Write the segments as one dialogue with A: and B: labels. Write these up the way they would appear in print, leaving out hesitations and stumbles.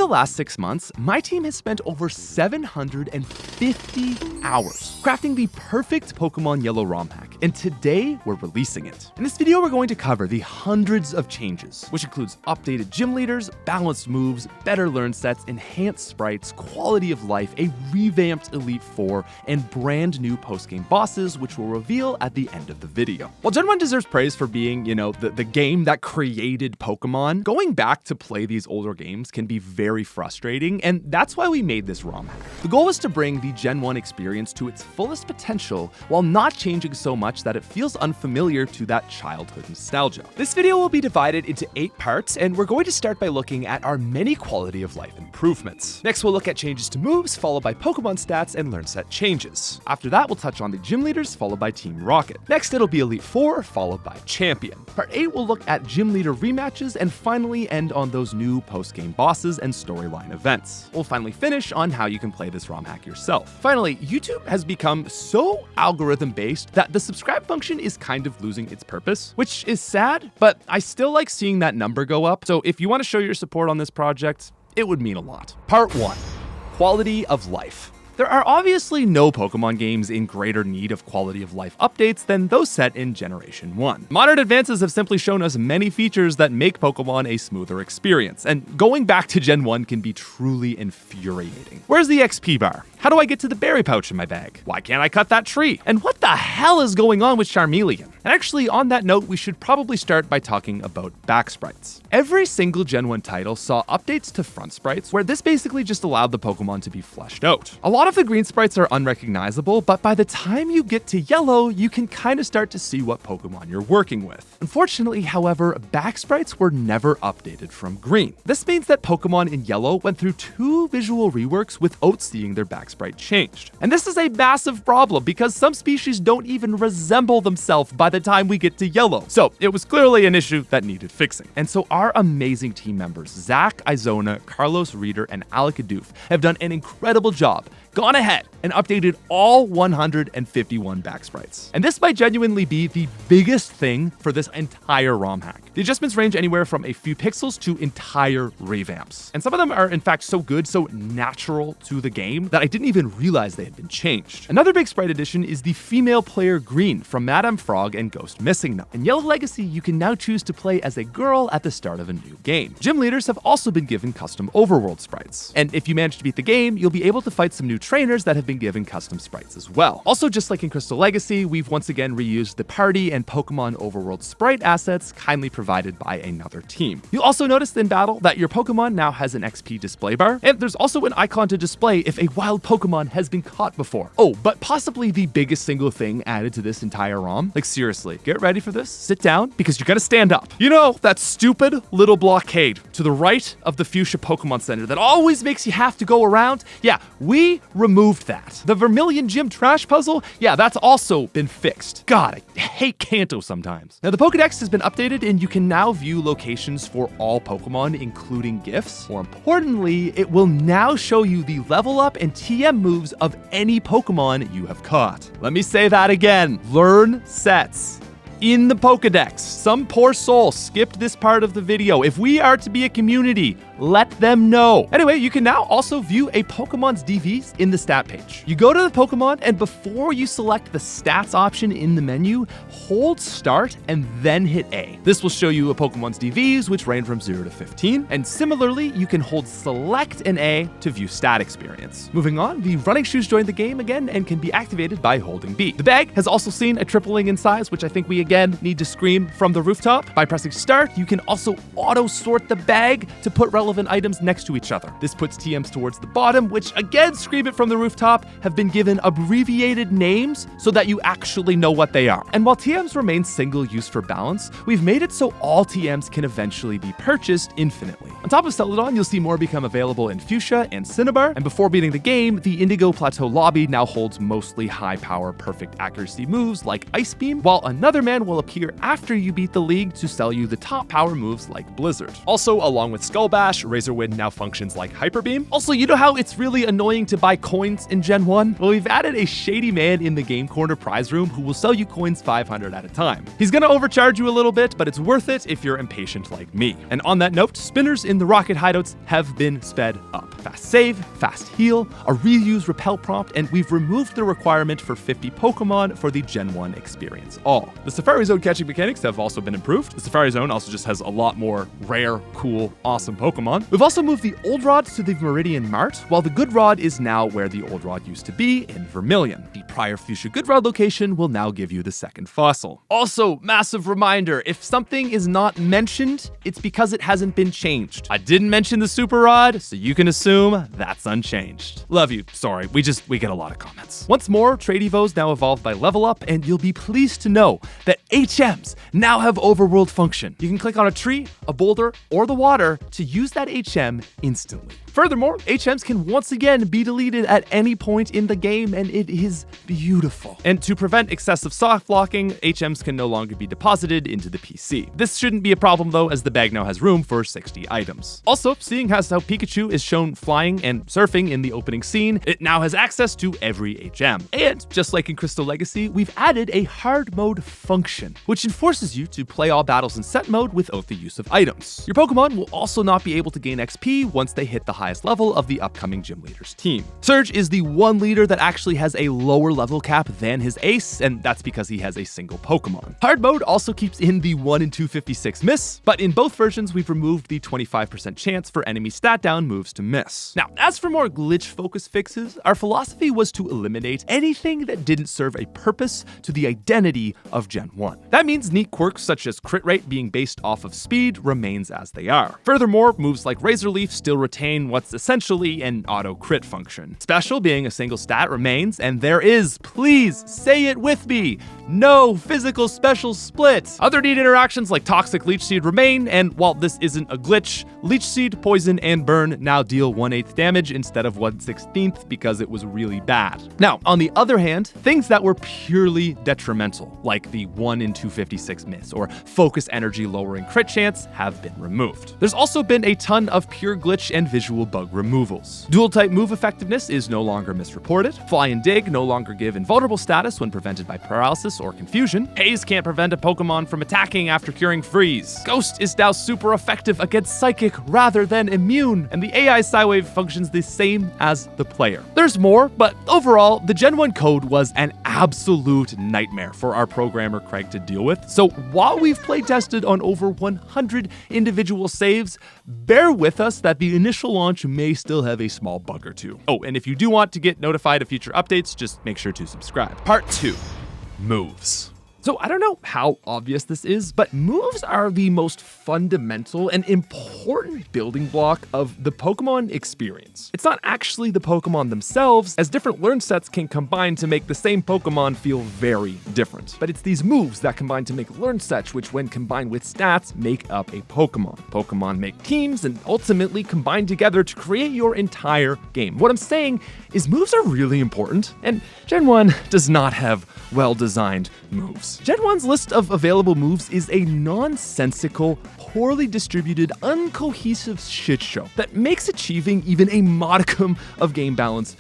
A: last 6 months, my team has spent over 750 hours crafting the perfect Pokemon Yellow Romhack, and today we're releasing it. In this video, we're going to cover the hundreds of changes, which includes updated gym leaders, balanced moves, better learn sets, enhanced sprites, quality of life, a revamped Elite Four, and brand new post-game bosses, which we'll reveal at the end of the video. While Gen 1 deserves praise for being, the game that created Pokemon, going back to play these older games can be very frustrating, and that's why we made this ROM hack. The goal is to bring the Gen 1 experience to its fullest potential while not changing so much that it feels unfamiliar to that childhood nostalgia. This video will be divided into 8 parts, and we're going to start by looking at our many quality of life improvements. Next, we'll look at changes to moves, followed by Pokemon stats and learn set changes. After that, we'll touch on the gym leaders, followed by Team Rocket. Next, it'll be Elite Four, followed by Champion. Part 8 will look at gym leader rematches, and finally end on those new post-game bosses and storyline events. We'll finally finish on how you can play this ROM hack yourself. Finally, YouTube has become so algorithm-based that the subscribe function is kind of losing its purpose, which is sad, but I still like seeing that number go up. So if you want to show your support on this project, it would mean a lot. Part 1, quality of life. There are obviously no Pokemon games in greater need of quality of life updates than those set in Generation 1. Modern advances have simply shown us many features that make Pokemon a smoother experience, and going back to Gen 1 can be truly infuriating. Where's the XP bar? How do I get to the berry pouch in my bag? Why can't I cut that tree? And what the hell is going on with Charmeleon? And actually, on that note, we should probably start by talking about back sprites. Every single Gen 1 title saw updates to front sprites, where this basically just allowed the Pokemon to be fleshed out. A lot of the green sprites are unrecognizable, but by the time you get to yellow, you can kind of start to see what Pokemon you're working with. Unfortunately, however, back sprites were never updated from green. This means that Pokemon in yellow went through 2 visual reworks without seeing their back sprite changed. And this is a massive problem because some species don't even resemble themselves by the time we get to yellow. So it was clearly an issue that needed fixing. And so our amazing team members, Zach, Izona, Carlos Reeder, and Alec Adoof, have done an incredible job, gone ahead and updated all 151 back sprites. And this might genuinely be the biggest thing for this entire ROM hack. The adjustments range anywhere from a few pixels to entire revamps. And some of them are in fact so good, so natural to the game that I didn't even realize they had been changed. Another big sprite addition is the female player Green from Madame Frog and Ghost Missing Nut. In Yellow Legacy, you can now choose to play as a girl at the start of a new game. Gym leaders have also been given custom overworld sprites. And if you manage to beat the game, you'll be able to fight some new trainers that have been given custom sprites as well. Also, just like in Crystal Legacy, we've once again reused the party and Pokemon overworld sprite assets kindly provided by another team. You'll also notice in battle that your Pokemon now has an XP display bar, and there's also an icon to display if a wild Pokemon has been caught before. Oh, but possibly the biggest single thing added to this entire ROM. Like seriously, get ready for this, sit down, because you're gonna stand up. You know, that stupid little blockade to the right of the Fuchsia Pokemon Center that always makes you have to go around? Yeah, we removed that. The Vermilion Gym trash puzzle? Yeah, that's also been fixed. God, I hate Kanto sometimes. Now, the Pokedex has been updated and you can now view locations for all Pokemon, including gifts. More importantly, it will now show you the level up and TM moves of any Pokemon you have caught. Let me say that again. Learn sets. In the Pokedex. Some poor soul skipped this part of the video. If we are to be a community, let them know. Anyway, you can now also view a Pokemon's DVs in the stat page. You go to the Pokemon, and before you select the stats option in the menu, hold start and then hit A. This will show you a Pokemon's DVs, which range from 0 to 15. And similarly, you can hold select and A to view stat experience. Moving on, the running shoes join the game again and can be activated by holding B. The bag has also seen a tripling in size, which I think we again need to scream from the rooftop. By pressing start, you can also auto sort the bag to put relevant items next to each other. This puts TMs towards the bottom, which again, scream it from the rooftop, have been given abbreviated names so that you actually know what they are. And while TMs remain single use for balance, we've made it so all TMs can eventually be purchased infinitely. On top of Celadon, you'll see more become available in Fuchsia and Cinnabar, and before beating the game, the Indigo Plateau lobby now holds mostly high power, perfect accuracy moves like Ice Beam, while another man will appear after you beat the league to sell you the top power moves like Blizzard. Also, along with Skull Bash, Razor Wind now functions like Hyper Beam. Also, you know how it's really annoying to buy coins in Gen 1? Well, we've added a shady man in the Game Corner prize room who will sell you coins 500 at a time. He's gonna overcharge you a little bit, but it's worth it if you're impatient like me. And on that note, spinners in the rocket hideouts have been sped up. Fast save, fast heal, a reuse repel prompt, and we've removed the requirement for 50 Pokemon for the Gen 1 experience all. The Safari Zone catching mechanics have also been improved. The Safari Zone also just has a lot more rare, cool, awesome Pokemon. We've also moved the old rods to the Meridian Mart, while the good rod is now where the old rod used to be in Vermilion. The prior Fuchsia good rod location will now give you the second fossil. Also, massive reminder, if something is not mentioned, it's because it hasn't been changed. I didn't mention the super rod, so you can assume that's unchanged. Love you, sorry, we get a lot of comments. Once more, Trade Evos now evolved by level up, and you'll be pleased to know that HMs now have overworld function. You can click on a tree, a boulder, or the water to use that HM instantly. Furthermore, HMs can once again be deleted at any point in the game, and it is beautiful. And to prevent excessive soft locking, HMs can no longer be deposited into the PC. This shouldn't be a problem though, as the bag now has room for 60 items. Also, seeing as how Pikachu is shown flying and surfing in the opening scene, it now has access to every HM. And just like in Crystal Legacy, we've added a hard mode function, which enforces you to play all battles in set mode without the use of items. Your Pokemon will also not be able to gain XP once they hit the highest level of the upcoming gym leader's team. Surge is the one leader that actually has a lower level cap than his ace, and that's because he has a single Pokemon. Hard mode also keeps in the 1 in 256 miss, but in both versions we've removed the 25% chance for enemy stat down moves to miss. Now, as for more glitch focus fixes, our philosophy was to eliminate anything that didn't serve a purpose to the identity of Gen 1. That means neat quirks such as crit rate being based off of speed remains as they are. Furthermore, moves like Razor Leaf still retain what's essentially an auto crit function. Special being a single stat remains, and there is, please say it with me, no physical special split. Other neat interactions like Toxic Leech Seed remain, and while this isn't a glitch, Leech Seed, Poison, and Burn now deal 1/8 damage instead of 1/16 because it was really bad. Now, on the other hand, things that were purely detrimental, like the 1 in 256 miss or focus energy lowering crit chance, have been removed. There's also been a ton of pure glitch and visual bug removals. Dual type move effectiveness is no longer misreported. Fly and Dig no longer give invulnerable status when prevented by paralysis or confusion. Haze can't prevent a Pokemon from attacking after curing Freeze. Ghost is now super effective against Psychic rather than immune, and the AI Psywave functions the same as the player. There's more, but overall, the Gen 1 code was an absolute nightmare for our programmer Craig to deal with. So while we've playtested on over 100 individual saves, bear with us that the initial launch may still have a small bug or two. Oh, and if you do want to get notified of future updates, just make sure to subscribe. Part 2, moves. So I don't know how obvious this is, but moves are the most fundamental and important building block of the Pokemon experience. It's not actually the Pokemon themselves, as different learn sets can combine to make the same Pokemon feel very different. But it's these moves that combine to make learn sets, which when combined with stats, make up a Pokemon. Pokemon make teams and ultimately combine together to create your entire game. What I'm saying is moves are really important, and Gen 1 does not have well-designed moves. Gen 1's list of available moves is a nonsensical, poorly distributed, uncohesive shitshow that makes achieving even a modicum of game balance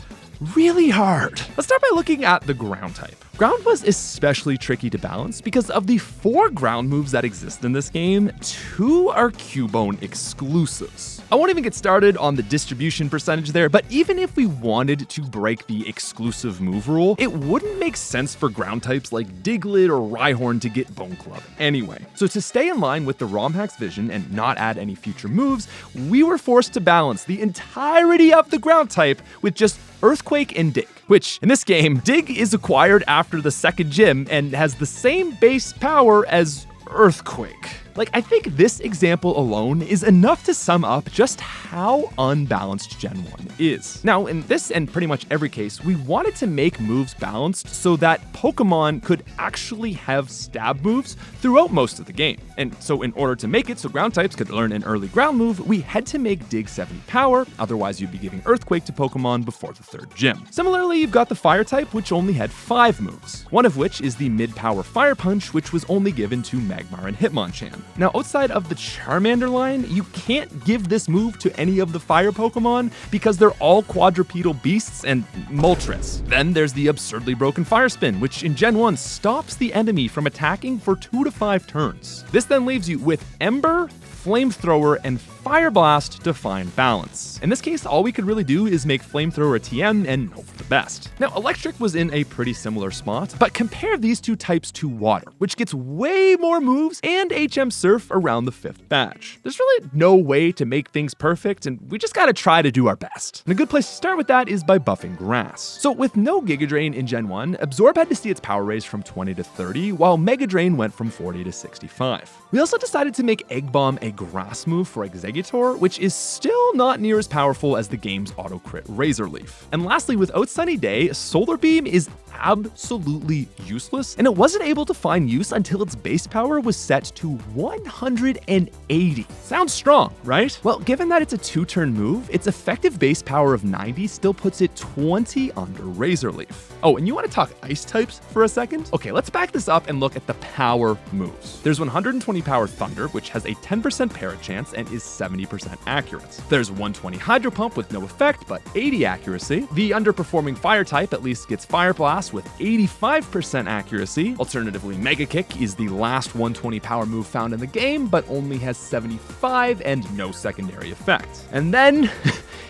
A: really hard. Let's start by looking at the ground type. Ground was especially tricky to balance because of the 4 ground moves that exist in this game, 2 are Cubone exclusives. I won't even get started on the distribution percentage there, but even if we wanted to break the exclusive move rule, it wouldn't make sense for ground types like Diglett or Rhyhorn to get Bone Club anyway. So to stay in line with the Romhack's vision and not add any future moves, we were forced to balance the entirety of the ground type with just Earthquake and Dig, which in this game, Dig is acquired after the second gym and has the same base power as Earthquake. Like, I think this example alone is enough to sum up just how unbalanced Gen 1 is. Now, in this and pretty much every case, we wanted to make moves balanced so that Pokemon could actually have stab moves throughout most of the game. And so in order to make it so ground types could learn an early ground move, we had to make Dig 70 power, otherwise you'd be giving Earthquake to Pokemon before the 3rd gym. Similarly, you've got the Fire type, which only had 5 moves, one of which is the mid-power Fire Punch, which was only given to Magmar and Hitmonchan. Pokemon. Now, outside of the Charmander line, you can't give this move to any of the fire Pokemon because they're all quadrupedal beasts and Moltres. Then there's the absurdly broken Fire Spin, which in Gen 1 stops the enemy from attacking for 2 to 5 turns. This then leaves you with Ember, Flamethrower, and Fire Blast to find balance. In this case, all we could really do is make Flamethrower a TM and hope for the best. Now, Electric was in a pretty similar spot, but compare these two types to Water, which gets way more moves, and HM Surf around the 5th badge. There's really no way to make things perfect, and we just gotta try to do our best. And a good place to start with that is by buffing Grass. So with no Giga Drain in Gen 1, Absorb had to see its power raise from 20 to 30, while Mega Drain went from 40 to 65. We also decided to make Egg Bomb a Grass move for Exeggutor, which is still not near as powerful as the game's auto-crit Razor Leaf. And lastly, without Sunny Day, Solar Beam is absolutely useless, and it wasn't able to find use until its base power was set to 180. Sounds strong, right? Well, given that it's a 2-turn move, its effective base power of 90 still puts it 20 under Razor Leaf. Oh, and you want to talk ice types for a second? Okay, let's back this up and look at the power moves. There's 120 power Thunder, which has a 10% parry chance and is 70% accurate. There's 120 Hydro Pump with no effect, but 80 accuracy. The underperforming Fire type at least gets Fire Blast with 85% accuracy. Alternatively, Mega Kick is the last 120 power move found in the game, but only has 75 and no secondary effect. And then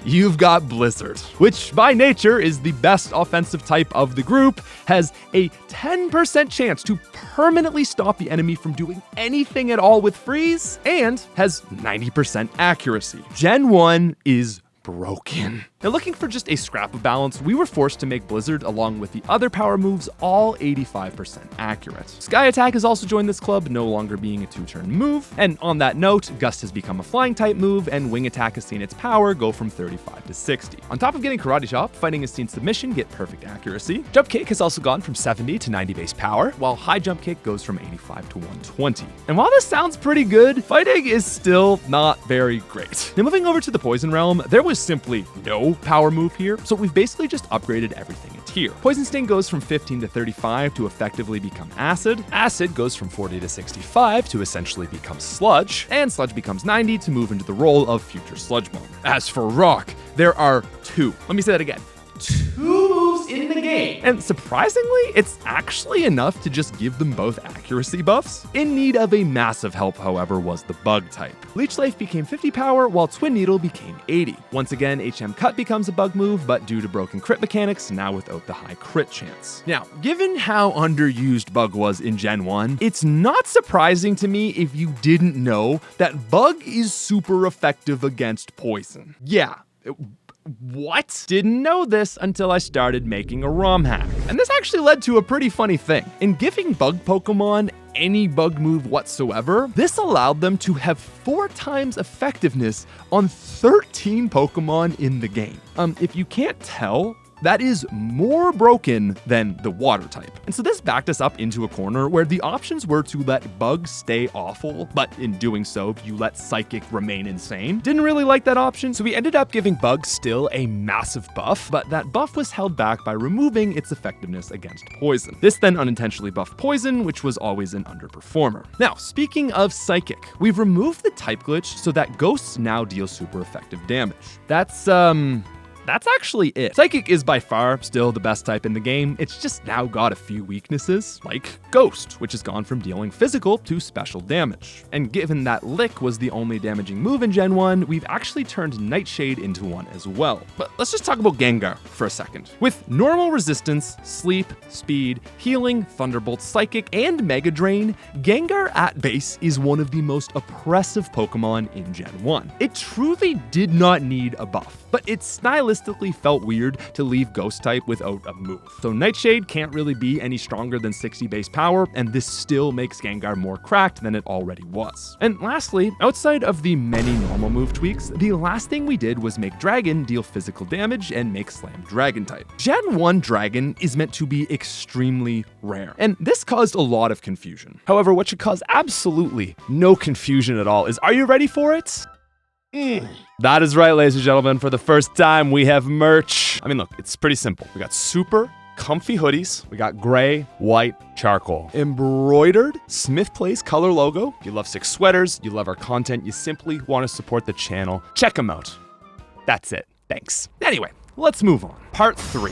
A: you've got Blizzard, which by nature is the best offensive type of the group, has a 10% chance to permanently stop the enemy from doing anything at all with Freeze, and has 90% accuracy. Gen 1 is broken. Now, looking for just a scrap of balance, we were forced to make Blizzard, along with the other power moves, all 85% accurate. Sky Attack has also joined this club, no longer being a 2-turn move. And on that note, Gust has become a flying type move, and Wing Attack has seen its power go from 35 to 60. On top of getting Karate Chop, Fighting has seen Submission get perfect accuracy. Jump Kick has also gone from 70 to 90 base power, while High Jump Kick goes from 85 to 120. And while this sounds pretty good, Fighting is still not very great. Now, moving over to the Poison realm, there was simply no power move here, so we've basically just upgraded everything a tier. Poison Sting goes from 15 to 35 to effectively become Acid. Acid goes from 40 to 65 to essentially become Sludge, and Sludge becomes 90 to move into the role of Future Sludge Bomb. As for Rock, there are 2. Let me say that again. 2 moves in the game. And surprisingly, it's actually enough to just give them both accuracy buffs. In need of a massive help, however, was the Bug type. Leech Life became 50 power, while Twin Needle became 80. Once again, HM Cut becomes a bug move, but due to broken crit mechanics, now without the high crit chance. Now, given how underused Bug was in Gen 1, it's not surprising to me if you didn't know that Bug is super effective against Poison. Yeah. What? Didn't know this until I started making a Romhack. And this actually led to a pretty funny thing. In giving bug Pokemon any bug move whatsoever, this allowed them to have 4 times effectiveness on 13 Pokemon in the game. If you can't tell, that is more broken than the Water type. And so this backed us up into a corner where the options were to let Bug stay awful, but in doing so, you let Psychic remain insane. Didn't really like that option, so we ended up giving Bug still a massive buff, but that buff was held back by removing its effectiveness against Poison. This then unintentionally buffed Poison, which was always an underperformer. Now, speaking of Psychic, we've removed the type glitch so that Ghosts now deal super effective damage. That's actually it. Psychic is by far still the best type in the game. It's just now got a few weaknesses, like Ghost, which has gone from dealing physical to special damage. And given that Lick was the only damaging move in Gen 1, we've actually turned Nightshade into one as well. But let's just talk about Gengar for a second. With normal resistance, sleep, speed, healing, Thunderbolt, Psychic, and Mega Drain, Gengar at base is one of the most oppressive Pokemon in Gen 1. It truly did not need a buff, but it stylistically felt weird to leave Ghost type without a move. So Nightshade can't really be any stronger than 60 base power, and this still makes Gengar more cracked than it already was. And lastly, outside of the many normal move tweaks, the last thing we did was make Dragon deal physical damage and make Slam Dragon type. Gen 1 Dragon is meant to be extremely rare, and this caused a lot of confusion. However, what should cause absolutely no confusion at all is, are you ready for it? That is right, ladies and gentlemen. For the first time, we have merch. I mean, look, it's pretty simple. We got Super comfy hoodies. We got gray, white, charcoal. Embroidered SmithPlays color logo. You love 6 sweaters, you love our content, you simply want to support the channel, check them out. That's it. Thanks. Anyway, let's move on. Part 3.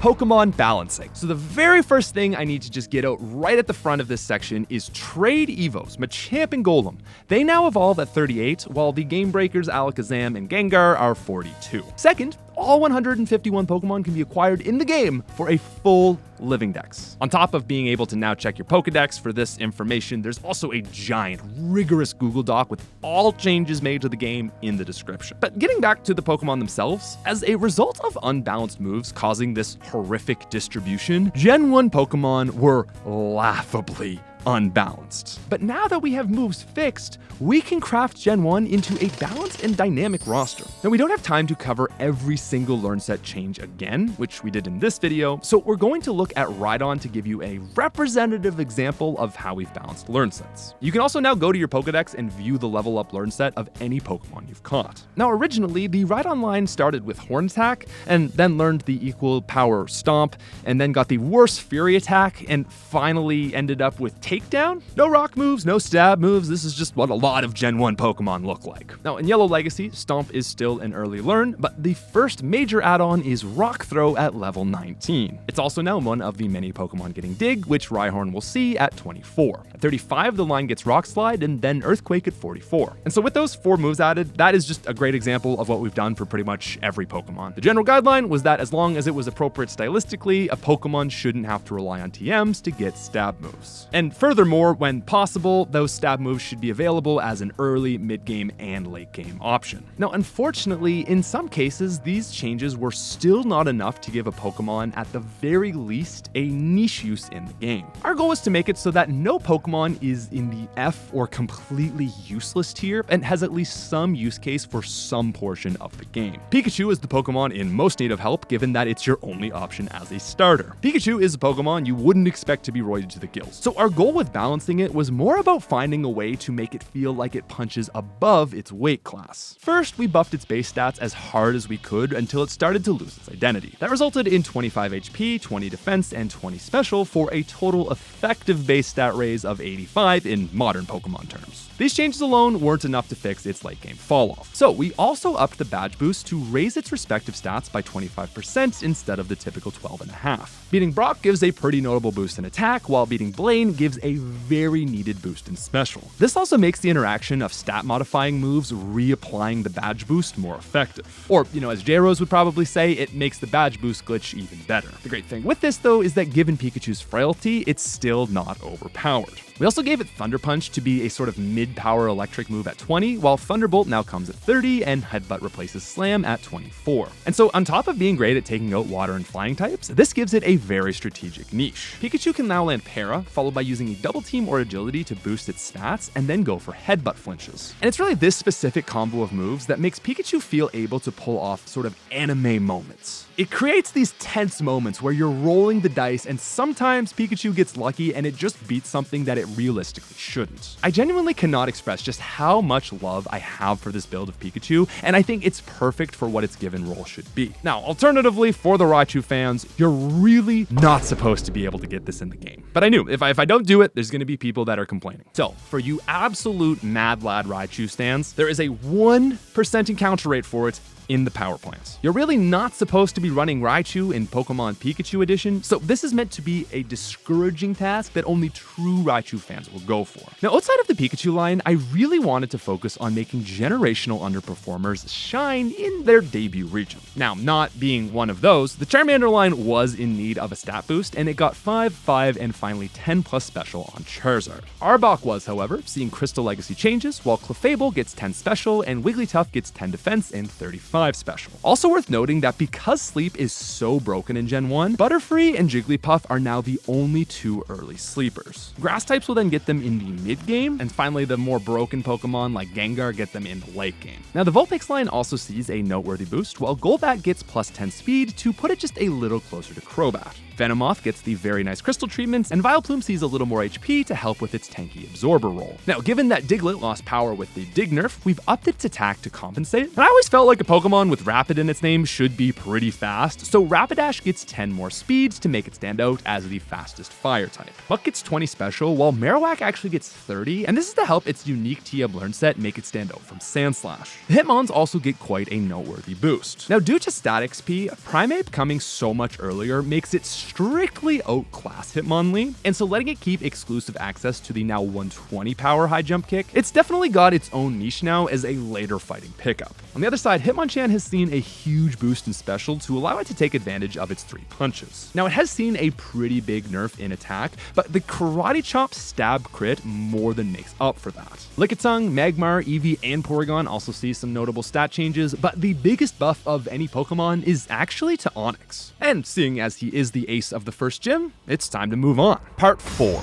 A: Pokemon balancing. So the very first thing I need to just get out right at the front of this section is Trade Evos, Machamp and Golem. They now evolve at 38, while the Game Breakers, Alakazam, and Gengar are 42. Second, all 151 Pokemon can be acquired in the game for a full living dex. On top of being able to now check your Pokedex for this information, there's also a giant, rigorous Google Doc with all changes made to the game in the description. But getting back to the Pokemon themselves, as a result of unbalanced moves causing this horrific distribution, Gen 1 Pokemon were laughably unbalanced. But now that we have moves fixed, we can craft Gen 1 into a balanced and dynamic roster. Now, we don't have time to cover every single learn set change again, which we did in this video, so we're going to look at Rhydon to give you a representative example of how we've balanced learn sets. You can also now go to your Pokedex and view the level up learn set of any Pokemon you've caught. Now, originally, the Rhydon line started with Horn Attack, and then learned the equal power Stomp, and then got the worse Fury Attack, and finally ended up with Takedown? No rock moves, no stab moves, this is just what a lot of Gen 1 Pokemon look like. Now, in Yellow Legacy, Stomp is still an early learn, but the first major add-on is Rock Throw at level 19. It's also now one of the many Pokemon getting Dig, which Rhyhorn will see at 24. At 35, the line gets Rock Slide, and then Earthquake at 44. And so with those 4 moves added, that is just a great example of what we've done for pretty much every Pokemon. The general guideline was that as long as it was appropriate stylistically, a Pokemon shouldn't have to rely on TMs to get stab moves. And furthermore, when possible, those stab moves should be available as an early, mid-game, and late-game option. Now, unfortunately, in some cases, these changes were still not enough to give a Pokemon, at the very least, a niche use in the game. Our goal was to make it so that no Pokemon is in the F or completely useless tier, and has at least some use case for some portion of the game. Pikachu is the Pokemon in most need of help, given that it's your only option as a starter. Pikachu is a Pokemon you wouldn't expect to be roided to the gills. So our goal with balancing it was more about finding a way to make it feel like it punches above its weight class. First, we buffed its base stats as hard as we could until it started to lose its identity. That resulted in 25 HP, 20 defense, and 20 special for a total effective base stat raise of 85 in modern Pokemon terms. These changes alone weren't enough to fix its late game fall off. So we also upped the badge boost to raise its respective stats by 25% instead of the typical 12.5. Beating Brock gives a pretty notable boost in attack, while beating Blaine gives a very needed boost in special. This also makes the interaction of stat modifying moves reapplying the badge boost more effective. Or, as J-Rose would probably say, it makes the badge boost glitch even better. The great thing with this though is that given Pikachu's frailty, it's still not overpowered. We also gave it Thunder Punch to be a sort of mid-power electric move at 20, while Thunderbolt now comes at 30, and Headbutt replaces Slam at 24. And so on top of being great at taking out water and flying types, this gives it a very strategic niche. Pikachu can now land Para, followed by using a Double Team or Agility to boost its stats, and then go for Headbutt flinches. And it's really this specific combo of moves that makes Pikachu feel able to pull off sort of anime moments. It creates these tense moments where you're rolling the dice, and sometimes Pikachu gets lucky and it just beats something that it realistically shouldn't. I genuinely cannot express just how much love I have for this build of Pikachu, and I think it's perfect for what its given role should be. Now, alternatively, for the Raichu fans, you're really not supposed to be able to get this in the game. But I knew, if I don't do it, there's going to be people that are complaining. So, for you absolute mad lad Raichu stans, there is a 1% encounter rate for it in the power plants. You're really not supposed to be running Raichu in Pokemon Pikachu Edition, so this is meant to be a discouraging task that only true Raichu fans will go for. Now, outside of the Pikachu line, I really wanted to focus on making generational underperformers shine in their debut region. Now, not being one of those, the Charmander line was in need of a stat boost, and it got 5, 5, and finally 10 plus special on Charizard. Arbok was, however, seeing Crystal Legacy changes, while Clefable gets 10 special, and Wigglytuff gets 10 defense and 35 special. Also worth noting that because Sleep is so broken in Gen 1, Butterfree and Jigglypuff are now the only 2 early sleepers. Grass types will then get them in the mid-game, and finally the more broken Pokemon like Gengar get them in the late game. Now the Vulpix line also sees a noteworthy boost, while Golbat gets plus 10 speed to put it just a little closer to Crobat. Venomoth gets the very nice crystal treatments, and Vileplume sees a little more HP to help with its tanky absorber role. Now, given that Diglett lost power with the Dig nerf, we've upped its attack to compensate, and I always felt like a Pokemon with Rapid in its name should be pretty fast, so Rapidash gets 10 more speeds to make it stand out as the fastest fire type. Buck gets 20 special, while Marowak actually gets 30, and this is to help its unique TM learn set make it stand out from Sandslash. The Hitmons also get quite a noteworthy boost. Now, due to stat XP, Primeape coming so much earlier makes it strictly outclass Hitmonlee, and so letting it keep exclusive access to the now 120 power high jump kick, it's definitely got its own niche now as a later fighting pickup. On the other side, Hitmonchan has seen a huge boost in special to allow it to take advantage of its 3 punches. Now, it has seen a pretty big nerf in attack, but the Karate Chop stab crit more than makes up for that. Lickitung, Magmar, Eevee, and Porygon also see some notable stat changes, but the biggest buff of any Pokemon is actually to Onix. And seeing as he is the ace of the first gym, it's time to move on. Part 4.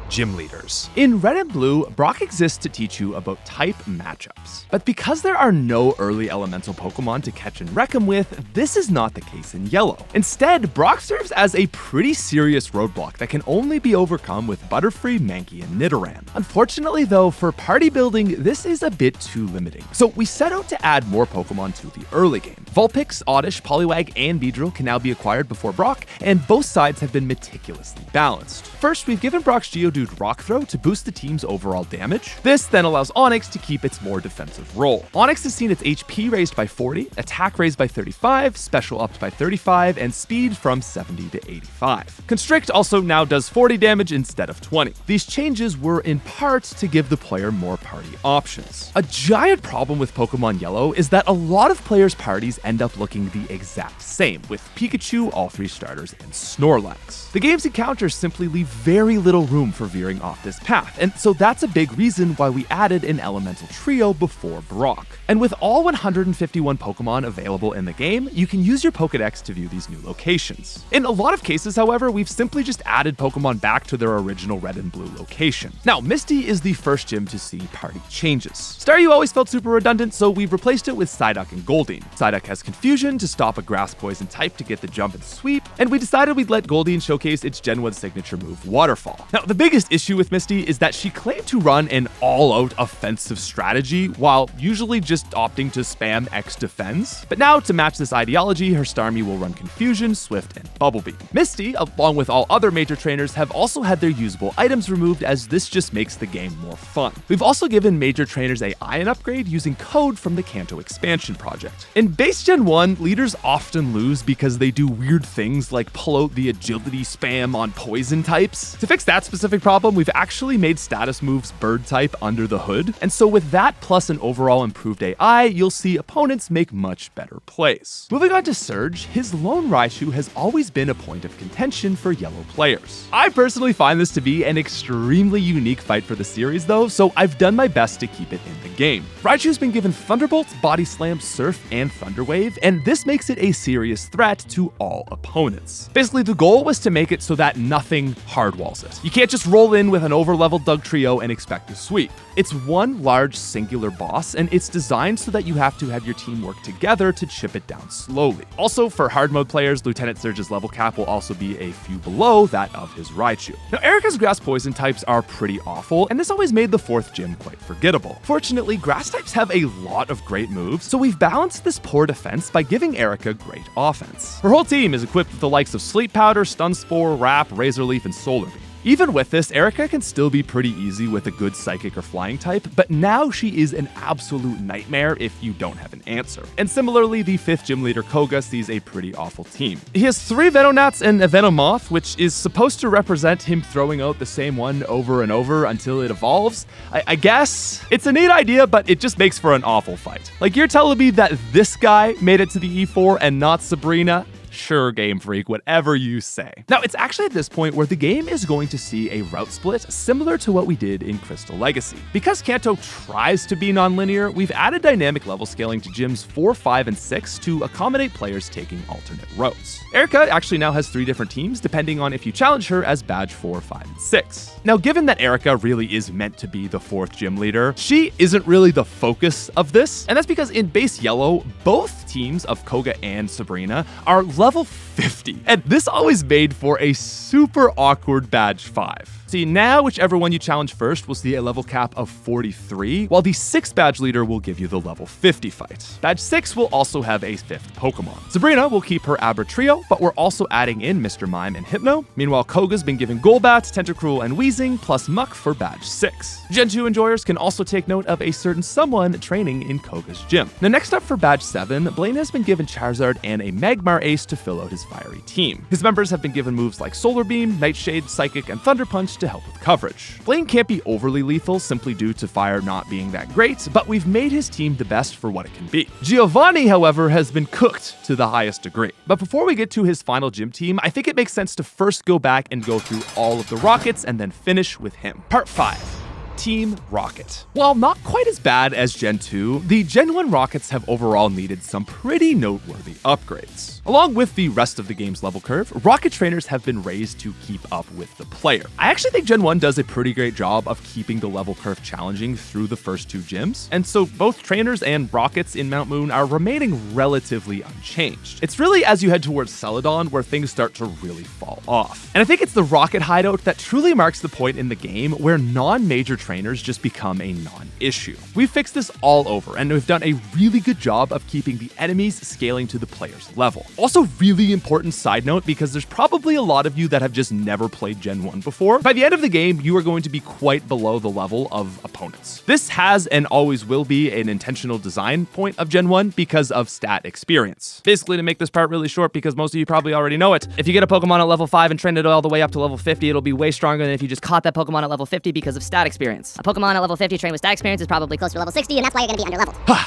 A: Gym leaders. In Red and Blue, Brock exists to teach you about type matchups. But because there are no early elemental Pokemon to catch and wreck him with, this is not the case in Yellow. Instead, Brock serves as a pretty serious roadblock that can only be overcome with Butterfree, Mankey, and Nidoran. Unfortunately though, for party building, this is a bit too limiting. So we set out to add more Pokemon to the early game. Vulpix, Oddish, Poliwag, and Beedrill can now be acquired before Brock, and both sides have been meticulously balanced. First, we've given Brock's Geodude Rock Throw to boost the team's overall damage. This then allows Onix to keep its more defensive role. Onix has seen its HP raised by 40, attack raised by 35, special upped by 35, and speed from 70 to 85. Constrict also now does 40 damage instead of 20. These changes were in part to give the player more party options. A giant problem with Pokemon Yellow is that a lot of players' parties end up looking the exact same, with Pikachu, all 3 starters, and Snorlax. The game's encounters simply leave very little room for veering off this path, and so that's a big reason why we added an elemental trio before Brock. And with all 151 Pokemon available in the game, you can use your Pokedex to view these new locations. In a lot of cases, however, we've simply just added Pokemon back to their original Red and Blue location. Now, Misty is the first gym to see party changes. Staryu always felt super redundant, so we've replaced it with Psyduck and Goldeen. Psyduck has Confusion to stop a Grass Poison type to get the jump and sweep, and we decided we'd let Goldeen showcase its Gen 1 signature move, Waterfall. Now, the biggest issue with Misty is that she claimed to run an all-out offensive strategy while usually just opting to spam X defense. But now, to match this ideology, her Starmie will run Confusion, Swift, and Bubble Beam. Misty, along with all other major trainers, have also had their usable items removed, as this just makes the game more fun. We've also given major trainers AI an upgrade using code from the Kanto expansion project. In base Gen 1, leaders often lose because they do weird things like pull out the agility spam on poison types. To fix that specific problem, we've actually made status moves bird type under the hood, and so with that plus an overall improved AI, you'll see opponents make much better plays. Moving on to Surge, his lone Raichu has always been a point of contention for Yellow players. I personally find this to be an extremely unique fight for the series though, so I've done my best to keep it in the game. Raichu's been given Thunderbolt, Body Slam, Surf, and Thunder Wave, and this makes it a serious threat to all opponents. Basically, the goal was to make it so that nothing hardwalls it. You can't just roll in with an over-leveled Dugtrio and expect to sweep. It's one large singular boss, and it's designed so that you have to have your team work together to chip it down slowly. Also, for hard mode players, Lieutenant Surge's level cap will also be a few below that of his Raichu. Now, Erica's grass poison types are pretty awful, and this always made the 4th gym quite forgettable. Fortunately, grass types have a lot of great moves, so we've balanced this poor defense by giving Erica great offense. Her whole team is equipped with the likes of Sleep Powder, Stun Spore, Wrap, Razor Leaf, and Solar Beam. Even with this, Erica can still be pretty easy with a good Psychic or Flying type, but now she is an absolute nightmare if you don't have an answer. And similarly, the 5th gym leader Koga sees a pretty awful team. He has 3 Venonats and a Venomoth, which is supposed to represent him throwing out the same one over and over until it evolves. I guess it's a neat idea, but it just makes for an awful fight. Like, you're telling me that this guy made it to the E4 and not Sabrina? Sure, Game Freak, whatever you say. Now, it's actually at this point where the game is going to see a route split similar to what we did in Crystal Legacy. Because Kanto tries to be non-linear, we've added dynamic level scaling to gyms 4, 5, and 6 to accommodate players taking alternate routes. Erica actually now has 3 different teams, depending on if you challenge her as badge 4, 5, and 6. Now, given that Erica really is meant to be the 4th gym leader, she isn't really the focus of this, and that's because in base Yellow, both teams of Koga and Sabrina are level 50. And this always made for a super awkward badge 5. See, now whichever one you challenge first will see a level cap of 43, while the 6th badge leader will give you the level 50 fight. Badge 6 will also have a 5th Pokemon. Sabrina will keep her Abra Trio, but we're also adding in Mr. Mime and Hypno. Meanwhile, Koga's been given Golbat, Tentacruel, and Weezing, plus Muck for badge 6. Gen 2 enjoyers can also take note of a certain someone training in Koga's gym. Now next up for badge 7, Blaine has been given Charizard and a Magmar Ace to fill out his fiery team. His members have been given moves like Solar Beam, Nightshade, Psychic, and Thunder Punch to help with coverage. Blaine can't be overly lethal simply due to fire not being that great, but we've made his team the best for what it can be. Giovanni, however, has been cooked to the highest degree. But before we get to his final gym team, I think it makes sense to first go back and go through all of the Rockets and then finish with him. Part 5. Team Rocket. While not quite as bad as Gen 2, the Gen 1 Rockets have overall needed some pretty noteworthy upgrades. Along with the rest of the game's level curve, Rocket trainers have been raised to keep up with the player. I actually think Gen 1 does a pretty great job of keeping the level curve challenging through the first 2 gyms, and so both trainers and Rockets in Mount Moon are remaining relatively unchanged. It's really as you head towards Celadon where things start to really fall off. And I think it's the Rocket hideout that truly marks the point in the game where non-major trainers just become a non-issue. We've fixed this all over, and we've done a really good job of keeping the enemies scaling to the player's level. Also, really important side note, because there's probably a lot of you that have just never played Gen 1 before. By the end of the game, you are going to be quite below the level of opponents. This has and always will be an intentional design point of Gen 1 because of stat experience. Basically, to make this part really short, because most of you probably already know it, if you get a Pokemon at level 5 and train it all the way up to level 50, it'll be way stronger than if you just caught that Pokemon at level 50 because of stat experience.
B: A Pokemon at level 50 trained with stat experience is probably closer to level 60, and that's why you're going to be underleveled.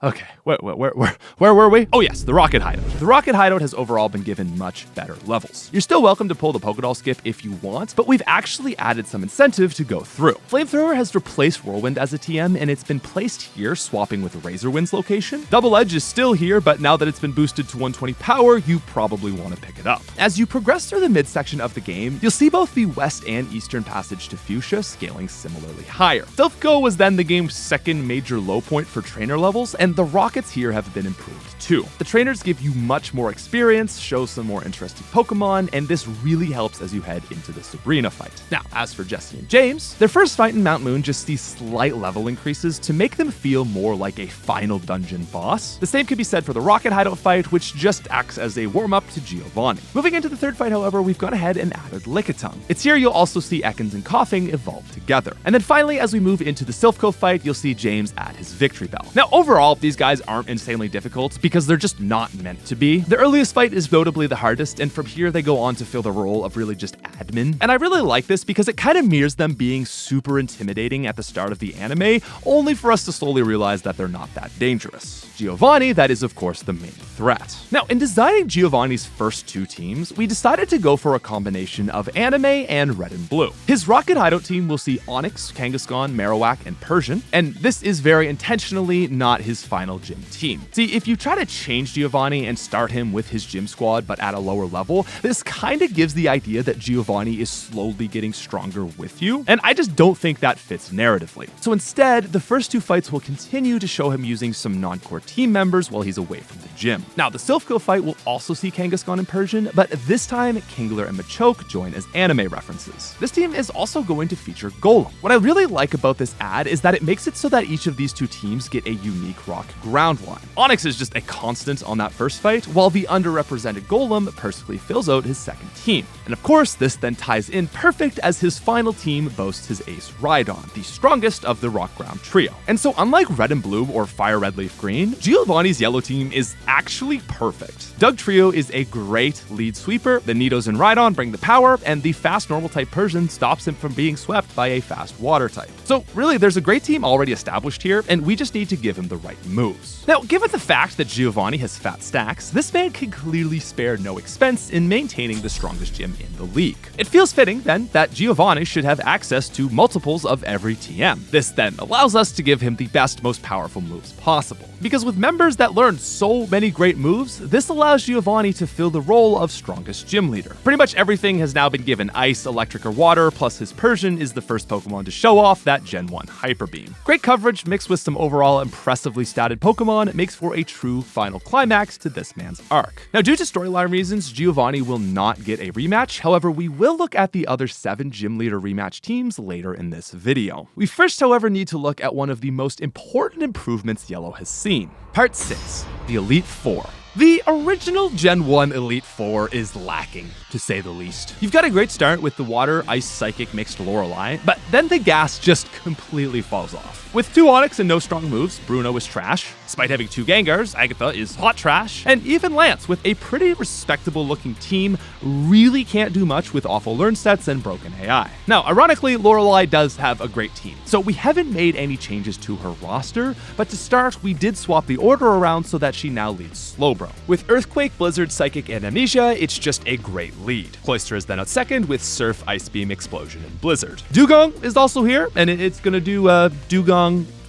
A: Okay, where were we? Oh yes, the Rocket Hideout. The Rocket Hideout has overall been given much better levels. You're still welcome to pull the Pokédoll skip if you want, but we've actually added some incentive to go through. Flamethrower has replaced Whirlwind as a TM, and it's been placed here, swapping with Razorwind's location. Double Edge is still here, but now that it's been boosted to 120 power, you probably want to pick it up. As you progress through the midsection of the game, you'll see both the west and eastern passage to Fuchsia scaling similarly higher. Stealth Go was then the game's second major low point for trainer levels, and the Rockets here have been improved too. The trainers give you much more experience, show some more interesting Pokemon, and this really helps as you head into the Sabrina fight. Now, as for Jesse and James, their first fight in Mount Moon just sees slight level increases to make them feel more like a final dungeon boss. The same could be said for the Rocket Hideout fight, which just acts as a warm-up to Giovanni. Moving into the third fight, however, we've gone ahead and added Lickitung. It's here you'll also see Ekans and Coughing evolve together. And then finally, as we move into the Silphco fight, you'll see James add his Victory Bell. Now, overall, these guys aren't insanely difficult because they're just not meant to be. The earliest fight is notably the hardest, and from here they go on to fill the role of really just admin. And I really like this because it kind of mirrors them being super intimidating at the start of the anime, only for us to slowly realize that they're not that dangerous. Giovanni, that is of course the main threat. Now, in designing Giovanni's first 2 teams, we decided to go for a combination of anime and red and blue. His Rocket Hideout team will see Onix, Kangaskhan, Marowak, and Persian, and this is very intentionally not his final gym team. See, if you try to change Giovanni and start him with his gym squad but at a lower level, this kind of gives the idea that Giovanni is slowly getting stronger with you, and I just don't think that fits narratively. So instead, the first 2 fights will continue to show him using some non-core team members while he's away from the gym. Now, the Silphco fight will also see Kangaskhan and Persian, but this time, Kingler and Machoke join as anime references. This team is also going to feature Golem. What I really like about this ad is that it makes it so that each of these 2 teams get a unique rock ground line. Onix is just a constant on that first fight, while the underrepresented Golem perfectly fills out his second team. And of course, this then ties in perfect as his final team boasts his ace Rhydon, the strongest of the rock ground trio. And so unlike Red and Blue or Fire Red Leaf Green, Giovanni's yellow team is actually perfect. Doug Trio is a great lead sweeper, the Nidos and Rhydon bring the power, and the fast normal type Persian stops him from being swept by a fast water type. So really, there's a great team already established here, and we just need to give him the right moves. Now, given the fact that Giovanni has fat stacks, this man can clearly spare no expense in maintaining the strongest gym in the league. It feels fitting, then, that Giovanni should have access to multiples of every TM. This then allows us to give him the best, most powerful moves possible. Because with members that learn so many great moves, this allows Giovanni to fill the role of strongest gym leader. Pretty much everything has now been given ice, electric, or water, plus his Persian is the first Pokemon to show off that Gen 1 Hyper Beam. Great coverage mixed with some overall impressively statted Pokemon makes for a true final climax to this man's arc. Now, due to storyline reasons, Giovanni will not get a rematch. However, we will look at the other 7 Gym Leader rematch teams later in this video. We first, however, need to look at one of the most important improvements Yellow has seen. Part 6, the Elite Four. The original Gen 1 Elite Four is lacking, to say the least. You've got a great start with the Water, Ice, Psychic mixed Lorelei, but then the gas just completely falls off. With 2 Onix and no strong moves, Bruno is trash. Despite having 2 Gengars, Agatha is hot trash. And even Lance, with a pretty respectable looking team, really can't do much with awful learn sets and broken AI. Now, ironically, Lorelei does have a great team, so we haven't made any changes to her roster, but to start, we did swap the order around so that she now leads Slowbro. With Earthquake, Blizzard, Psychic, and Amnesia, it's just a great lead. Cloyster is then out second with Surf, Ice Beam, Explosion, and Blizzard. Dugong is also here, and it's gonna do Dugong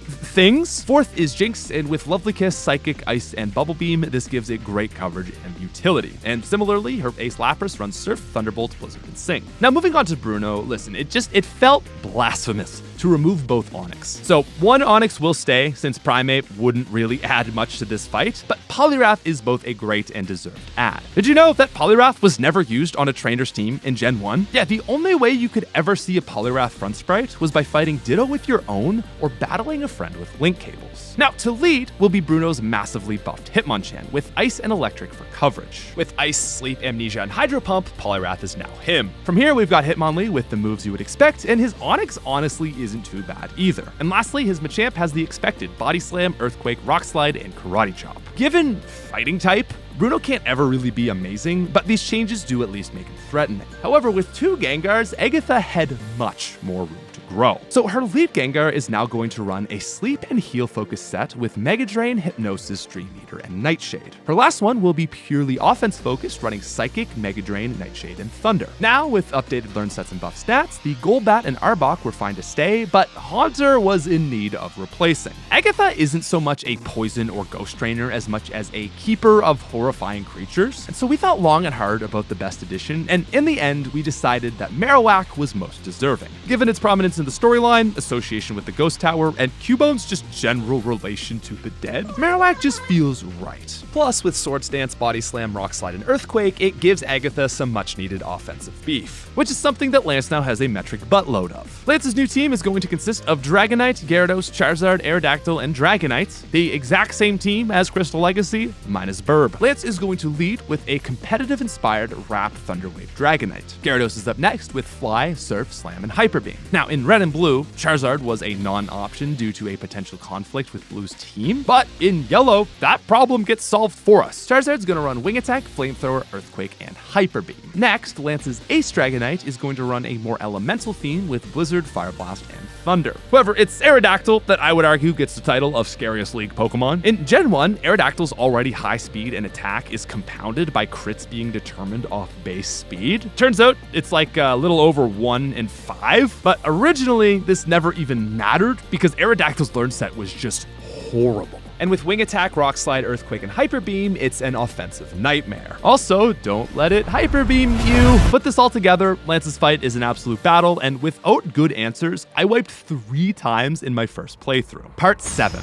A: things. Fourth is Jinx, and with Lovely Kiss, Psychic, Ice, and Bubble Beam, this gives it great coverage and utility. And similarly, her Ace Lapras runs Surf, Thunderbolt, Blizzard, and Sing. Now, moving on to Bruno, listen, it felt blasphemous to remove both Onix. So, 1 Onix will stay, since Primeape wouldn't really add much to this fight, but Poliwrath is both a great and deserved add. Did you know that Poliwrath was never used on a trainer's team in Gen 1? Yeah, the only way you could ever see a Poliwrath front sprite was by fighting Ditto with your own or battling a friend with link cables. Now, to lead will be Bruno's massively buffed Hitmonchan, with Ice and Electric for coverage. With Ice, Sleep, Amnesia, and Hydro Pump, Poliwrath is now him. From here, we've got Hitmonlee with the moves you would expect, and his Onix honestly isn't too bad either. And lastly, his Machamp has the expected Body Slam, Earthquake, Rock Slide, and Karate Chop. Given fighting type, Bruno can't ever really be amazing, but these changes do at least make him threatening. However, with 2 Gengars, Agatha had much more room to grow. So her lead Gengar is now going to run a sleep and heal focus set with Mega Drain, Hypnosis, Dream Eater, and Nightshade. Her last one will be purely offense focused, running Psychic, Mega Drain, Nightshade, and Thunder. Now, with updated learn sets and buff stats, the Golbat and Arbok were fine to stay, but Haunter was in need of replacing. Agatha isn't so much a poison or ghost trainer as much as a keeper of horrifying creatures, and so we thought long and hard about the best addition, and in the end, we decided that Marowak was most deserving. Given its prominence in the storyline, association with the Ghost Tower, and Cubone's just general relation to the dead, Marowak just feels right. Plus, with Swords Dance, Body Slam, Rock Slide, and Earthquake, it gives Agatha some much-needed offensive beef, which is something that Lance now has a metric buttload of. Lance's new team is going to consist of Dragonite, Gyarados, Charizard, Aerodactyl, and Dragonite, the exact same team as Crystal Legacy, minus Burb. Lance is going to lead with a competitive-inspired Wrap Thunderwave Dragonite. Gyarados is up next with Fly, Surf, Slam, and Hyper Beam. Now, in Red and Blue, Charizard was a non-option due to a potential conflict with Blue's team, but in Yellow, that problem gets solved for us. Charizard's gonna run Wing Attack, Flamethrower, Earthquake, and Hyper Beam. Next, Lance's Ace Dragonite is going to run a more elemental theme with Blizzard, Fire Blast, and Thunder. However, it's Aerodactyl that I would argue gets the title of Scariest League Pokemon. In Gen 1, Aerodactyl's already high speed and attack is compounded by crits being determined off base speed. Turns out it's like a little over 1 in 5, but originally this never even mattered because Aerodactyl's learn set was just horrible. And with Wing Attack, Rock Slide, Earthquake, and Hyper Beam, it's an offensive nightmare. Also, don't let it Hyper Beam you. Put this all together, Lance's fight is an absolute battle, and without good answers, I wiped 3 times in my first playthrough. Part 7.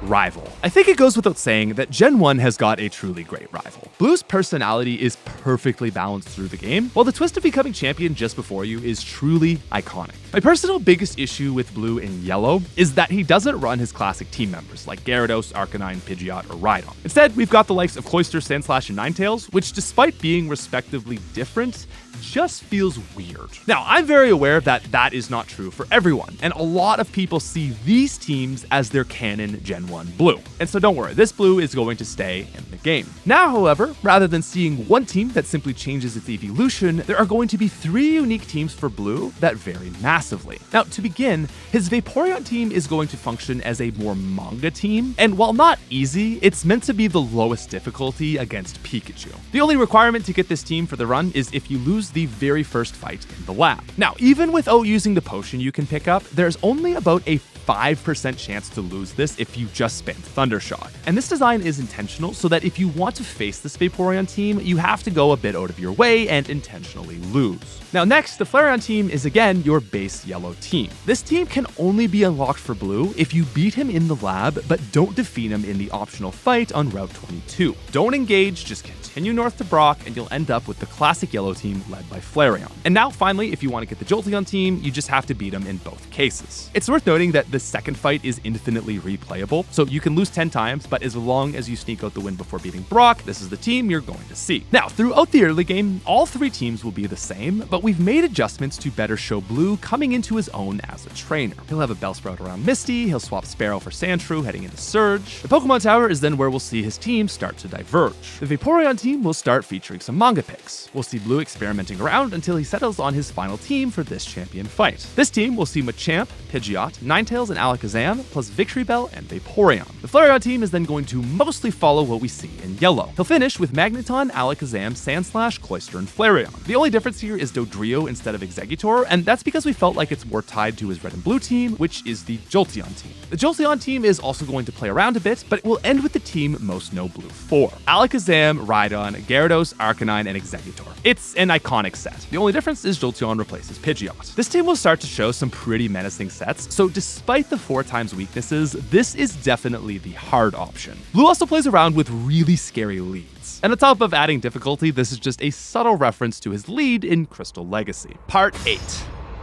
A: Rival. I think it goes without saying that Gen 1 has got a truly great rival. Blue's personality is perfectly balanced through the game, while the twist of becoming champion just before you is truly iconic. My personal biggest issue with Blue in Yellow is that he doesn't run his classic team members like Gyarados, Arcanine, Pidgeot, or Rhydon. Instead, we've got the likes of Cloyster, Sandslash, and Ninetales, which despite being respectively different, just feels weird. Now, I'm very aware that that is not true for everyone, and a lot of people see these teams as their canon Gen 1 Blue. And so don't worry, this Blue is going to stay in the game. Now, however, rather than seeing one team that simply changes its evolution, there are going to be 3 unique teams for Blue that vary massively. Now, to begin, his Vaporeon team is going to function as a more manga team, and while not easy, it's meant to be the lowest difficulty against Pikachu. The only requirement to get this team for the run is if you lose the very first fight in the lab. Now, even without using the potion you can pick up, there's only about a 5% chance to lose this if you just spam Thundershock. And this design is intentional so that if you want to face this Vaporeon team, you have to go a bit out of your way and intentionally lose. Now next, the Flareon team is again your base yellow team. This team can only be unlocked for blue if you beat him in the lab, but don't defeat him in the optional fight on Route 22. Don't engage, just continue north to Brock, and you'll end up with the classic yellow team led by Flareon. And now finally, if you want to get the Jolteon team, you just have to beat him in both cases. It's worth noting that the second fight is infinitely replayable, so you can lose 10 times, but as long as you sneak out the win before beating Brock, this is the team you're going to see. Now, throughout the early game, all three teams will be the same, but we've made adjustments to better show Blue coming into his own as a trainer. He'll have a Bellsprout around Misty, he'll swap Sparrow for Sandshrew heading into Surge. The Pokemon Tower is then where we'll see his team start to diverge. The Vaporeon team will start featuring some manga picks. We'll see Blue experimenting around until he settles on his final team for this champion fight. This team will see Machamp, Pidgeot, Ninetales, and Alakazam, plus Victory Bell and Vaporeon. The Flareon team is then going to mostly follow what we see in yellow. He'll finish with Magneton, Alakazam, Sandslash, Cloyster, and Flareon. The only difference here is Dodrio instead of Exeggutor, and that's because we felt like it's more tied to his red and blue team, which is the Jolteon team. The Jolteon team is also going to play around a bit, but it will end with the team most know Blue for: Alakazam, Rhydon, Gyarados, Arcanine, and Exeggutor. It's an iconic set. The only difference is Jolteon replaces Pidgeot. This team will start to show some pretty menacing sets, so despite the 4x weaknesses, this is definitely the hard option. Blue also plays around with really scary leads. And on top of adding difficulty, this is just a subtle reference to his lead in Crystal Legacy. Part 8.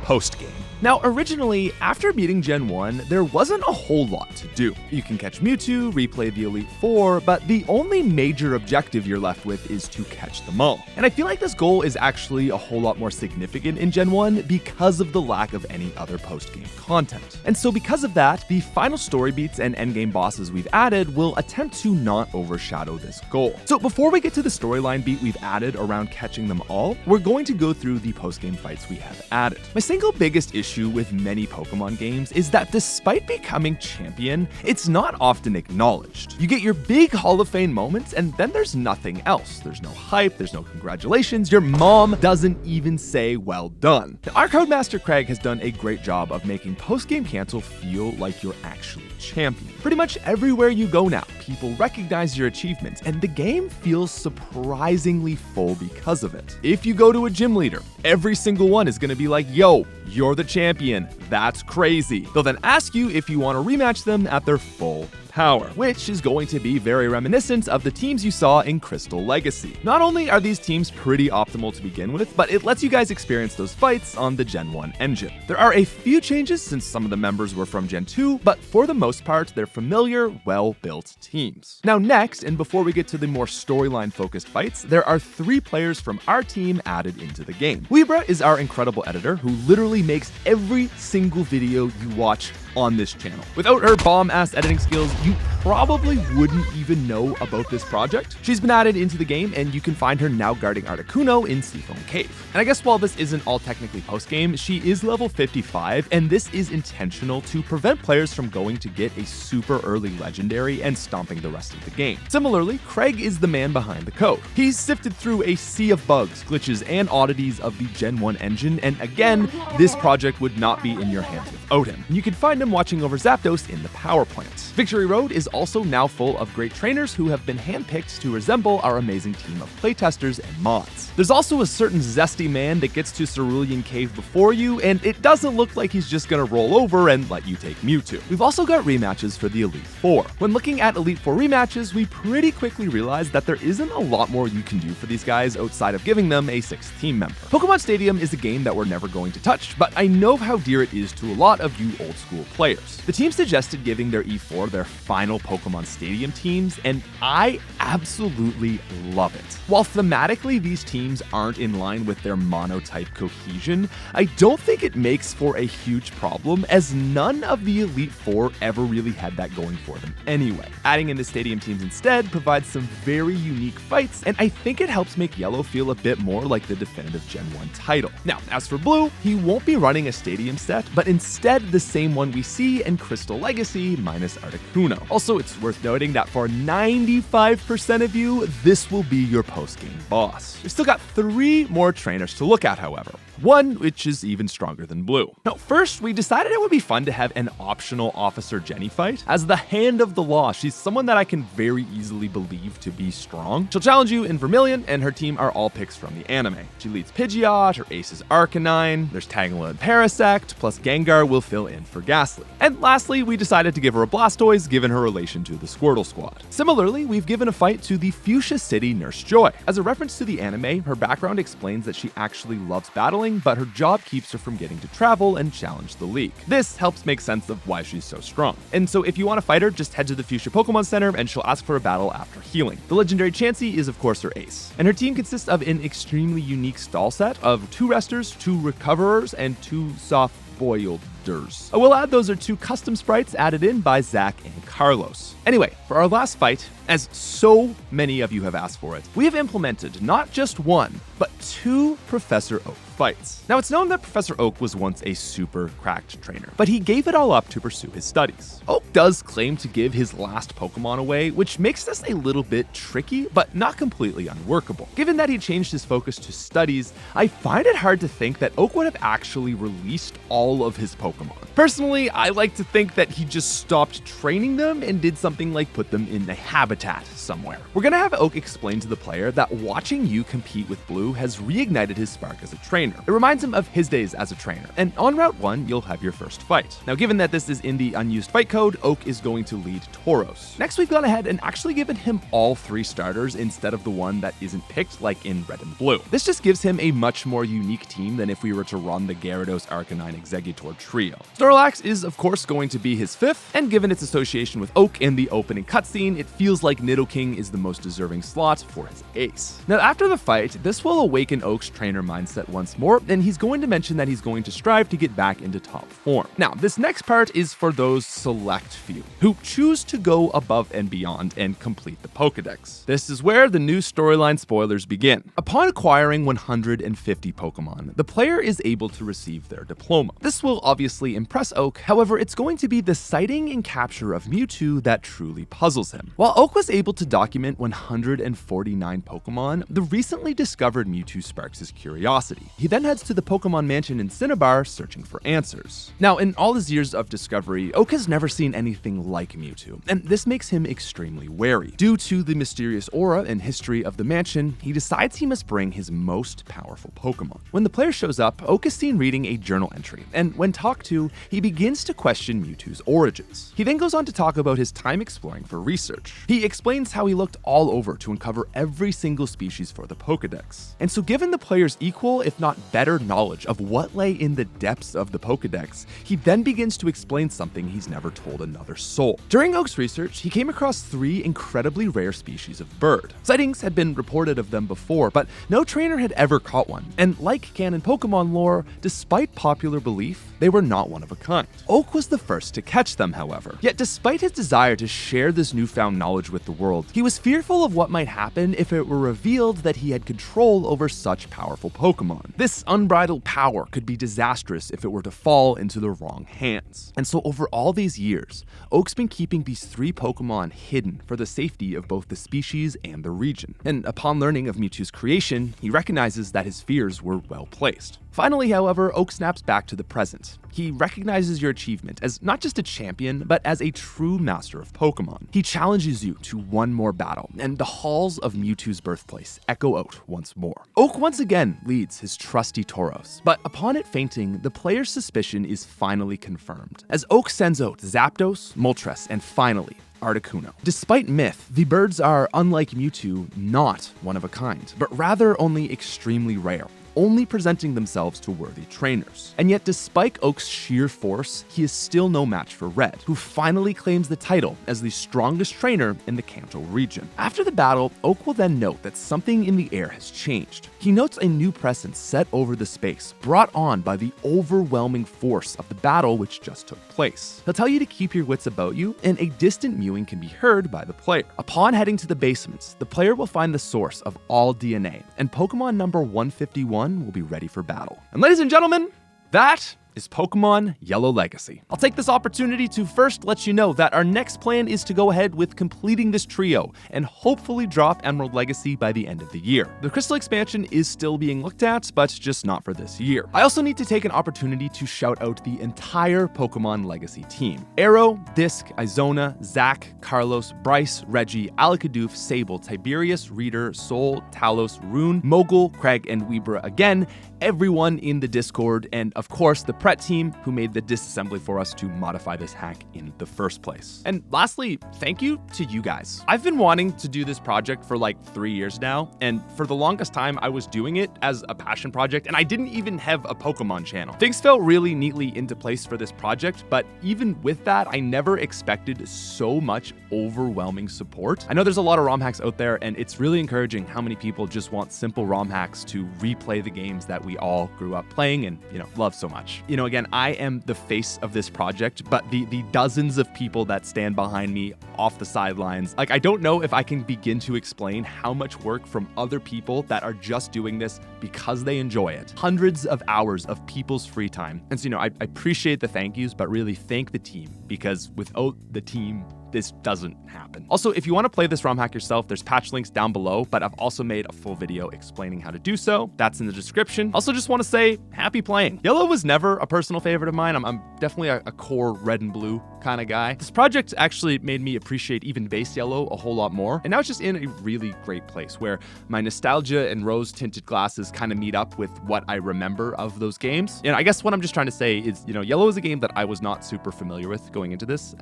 A: Post-game. Now, originally, after beating Gen 1, there wasn't a whole lot to do. You can catch Mewtwo, replay the Elite Four, but the only major objective you're left with is to catch them all. And I feel like this goal is actually a whole lot more significant in Gen 1 because of the lack of any other post-game content. And so because of that, the final story beats and endgame bosses we've added will attempt to not overshadow this goal. So before we get to the storyline beat we've added around catching them all, we're going to go through the post-game fights we have added. My single biggest issue with many Pokemon games is that despite becoming champion, it's not often acknowledged. You get your big Hall of Fame moments, and then there's nothing else. There's no hype, there's no congratulations, your mom doesn't even say well done. Now, our Codemaster Craig has done a great job of making post-game cancel feel like you're actually champion. Pretty much everywhere you go now, people recognize your achievements, and the game feels surprisingly full because of it. If you go to a gym leader, every single one is going to be like, yo, you're the champion. That's crazy. They'll then ask you if you want to rematch them at their full power, which is going to be very reminiscent of the teams you saw in Crystal Legacy. Not only are these teams pretty optimal to begin with, but it lets you guys experience those fights on the Gen 1 engine. There are a few changes since some of the members were from Gen 2, but for the most part, they're familiar, well-built teams. Now next, and before we get to the more storyline-focused fights, there are 3 players from our team added into the game. Weebra is our incredible editor who literally makes every single video you watch on this channel. Without her bomb-ass editing skills, you probably wouldn't even know about this project. She's been added into the game, and you can find her now guarding Articuno in Seafoam Cave. And I guess while this isn't all technically post-game, she is level 55, and this is intentional to prevent players from going to get a super early legendary and stomping the rest of the game. Similarly, Craig is the man behind the code. He's sifted through a sea of bugs, glitches, and oddities of the Gen 1 engine, and again, this project would not be in your hands without him. You can find him watching over Zapdos in the power plant. Victory Road is also now full of great trainers who have been handpicked to resemble our amazing team of playtesters and mods. There's also a certain zesty man that gets to Cerulean Cave before you, and it doesn't look like he's just gonna roll over and let you take Mewtwo. We've also got rematches for the Elite Four. When looking at Elite Four rematches, we pretty quickly realized that there isn't a lot more you can do for these guys outside of giving them a 6th team member. Pokemon Stadium is a game that we're never going to touch, but I know how dear it is to a lot of you old school players. The team suggested giving their E4 their final Pokemon Stadium teams, and I absolutely love it. While thematically these teams aren't in line with their monotype cohesion, I don't think it makes for a huge problem, as none of the Elite Four ever really had that going for them anyway. Adding in the Stadium teams instead provides some very unique fights, and I think it helps make Yellow feel a bit more like the definitive Gen 1 title. Now, as for Blue, he won't be running a Stadium set, but instead the same one we see in Crystal Legacy minus Articuno. know. Also, it's worth noting that for 95% of you, this will be your post-game boss. We've still got 3 more trainers to look at, however. One which is even stronger than Blue. Now, first, we decided it would be fun to have an optional Officer Jenny fight. As the Hand of the Law, she's someone that I can very easily believe to be strong. She'll challenge you in Vermilion, and her team are all picks from the anime. She leads Pidgeot, her ace is Arcanine, there's Tangela and Parasect, plus Gengar will fill in for Ghastly. And lastly, we decided to give her a Blastoise given her relation to the Squirtle Squad. Similarly, we've given a fight to the Fuchsia City Nurse Joy. As a reference to the anime, her background explains that she actually loves battling, but her job keeps her from getting to travel and challenge the league. This helps make sense of why she's so strong. And so if you want to fight her, just head to the Fuchsia Pokemon Center and she'll ask for a battle after healing. The legendary Chansey is of course her ace. And her team consists of an extremely unique stall set of 2 resters, 2 recoverers, and 2 soft-boiled I will add those are 2 custom sprites added in by Zach and Carlos. Anyway, for our last fight, as so many of you have asked for it, we have implemented not just 1, but 2 Professor Oak fights. Now, it's known that Professor Oak was once a super cracked trainer, but he gave it all up to pursue his studies. Oak does claim to give his last Pokemon away, which makes this a little bit tricky, but not completely unworkable. Given that he changed his focus to studies, I find it hard to think that Oak would have actually released all of his Pokemon. Personally, I like to think that he just stopped training them and did something like put them in a habitat somewhere. We're gonna have Oak explain to the player that watching you compete with Blue has reignited his spark as a trainer. It reminds him of his days as a trainer, and on Route 1, you'll have your first fight. Now, given that this is in the unused fight code, Oak is going to lead Tauros. Next, we've gone ahead and actually given him all 3 starters instead of the one that isn't picked like in Red and Blue. This just gives him a much more unique team than if we were to run the Gyarados, Arcanine, Exeggutor trio. Snorlax is of course going to be his 5th, and given its association with Oak in the opening cutscene, it feels like Nidoking is the most deserving slot for his ace. Now, after the fight, this will awaken Oak's trainer mindset once more, and he's going to mention that he's going to strive to get back into top form. Now, this next part is for those select few who choose to go above and beyond and complete the Pokedex. This is where the new storyline spoilers begin. Upon acquiring 150 Pokemon, the player is able to receive their diploma. This will obviously impress Oak, however, it's going to be the sighting and capture of Mewtwo that truly puzzles him. While Oak was able to document 149 Pokemon, the recently discovered Mewtwo sparks his curiosity. He then heads to the Pokemon Mansion in Cinnabar searching for answers. Now, in all his years of discovery, Oak has never seen anything like Mewtwo, and this makes him extremely wary. Due to the mysterious aura and history of the mansion, he decides he must bring his most powerful Pokemon. When the player shows up, Oak is seen reading a journal entry, and when talked to, he begins to question Mewtwo's origins. He then goes on to talk about his time exploring for research. He explains how he looked all over to uncover every single species for the Pokedex. And so given the player's equal, if not better knowledge of what lay in the depths of the Pokedex, he then begins to explain something he's never told another soul. During Oak's research, he came across 3 incredibly rare species of bird. Sightings had been reported of them before, but no trainer had ever caught one. And like canon Pokemon lore, despite popular belief, they were not one of a kind. Oak was the first to catch them, however. Yet despite his desire to share this newfound knowledge with the world, he was fearful of what might happen if it were revealed that he had control over such powerful Pokemon. This unbridled power could be disastrous if it were to fall into the wrong hands. And so over all these years, Oak's been keeping these 3 Pokemon hidden for the safety of both the species and the region. And upon learning of Mewtwo's creation, he recognizes that his fears were well placed. Finally, however, Oak snaps back to the present. He recognizes your achievement as not just a champion, but as a true master of Pokemon. He challenges you to one more battle, and the halls of Mewtwo's birthplace echo out once more. Oak once again leads his trusty Tauros, but upon it fainting, the player's suspicion is finally confirmed, as Oak sends out Zapdos, Moltres, and finally, Articuno. Despite myth, the birds are, unlike Mewtwo, not one of a kind, but rather only extremely rare, only presenting themselves to worthy trainers. And yet, despite Oak's sheer force, he is still no match for Red, who finally claims the title as the strongest trainer in the Kanto region. After the battle, Oak will then note that something in the air has changed. He notes a new presence set over the space, brought on by the overwhelming force of the battle which just took place. He'll tell you to keep your wits about you, and a distant mewing can be heard by the player. Upon heading to the basements, the player will find the source of all DNA, and Pokemon number 151 will be ready for battle. And ladies and gentlemen, that is Pokemon Yellow Legacy. I'll take this opportunity to first let you know that our next plan is to go ahead with completing this trio and hopefully drop Emerald Legacy by the end of the year. The Crystal expansion is still being looked at, but just not for this year. I also need to take an opportunity to shout out the entire Pokemon Legacy team. Arrow, Disc, Izona, Zach, Carlos, Bryce, Reggie, Alakadoof, Sable, Tiberius, Reader, Soul, Talos, Rune, Mogul, Craig, and Weebra again, everyone in the Discord, and of course the Pret team who made the disassembly for us to modify this hack in the first place. And lastly, thank you to you guys. I've been wanting to do this project for like 3 years now, and for the longest time I was doing it as a passion project, and I didn't even have a Pokemon channel. Things fell really neatly into place for this project, but even with that, I never expected so much overwhelming support. I know there's a lot of ROM hacks out there, and it's really encouraging how many people just want simple ROM hacks to replay the games that we all grew up playing and, love so much. Again, I am the face of this project, but the dozens of people that stand behind me off the sidelines, I don't know if I can begin to explain how much work from other people that are just doing this because they enjoy it. Hundreds of hours of people's free time. And so, I appreciate the thank yous, but really thank the team, because without the team, this doesn't happen. Also, if you want to play this ROM hack yourself, there's patch links down below, but I've also made a full video explaining how to do so. That's in the description. Also, just want to say, happy playing. Yellow was never a personal favorite of mine. I'm definitely a core red and blue kind of guy. This project actually made me appreciate even base yellow a whole lot more, and now it's just in a really great place where my nostalgia and rose tinted glasses kind of meet up with what I remember of those games. And I guess what I'm just trying to say is, yellow is a game that I was not super familiar with going into this,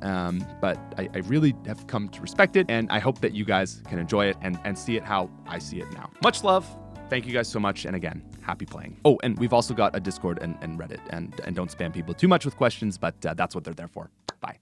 A: but I really have come to respect it, and I hope that you guys can enjoy it and see it how I see it now. Much love. Thank you guys so much, and again, happy playing. Oh, and we've also got a Discord and Reddit, and don't spam people too much with questions, but that's what they're there for. Bye.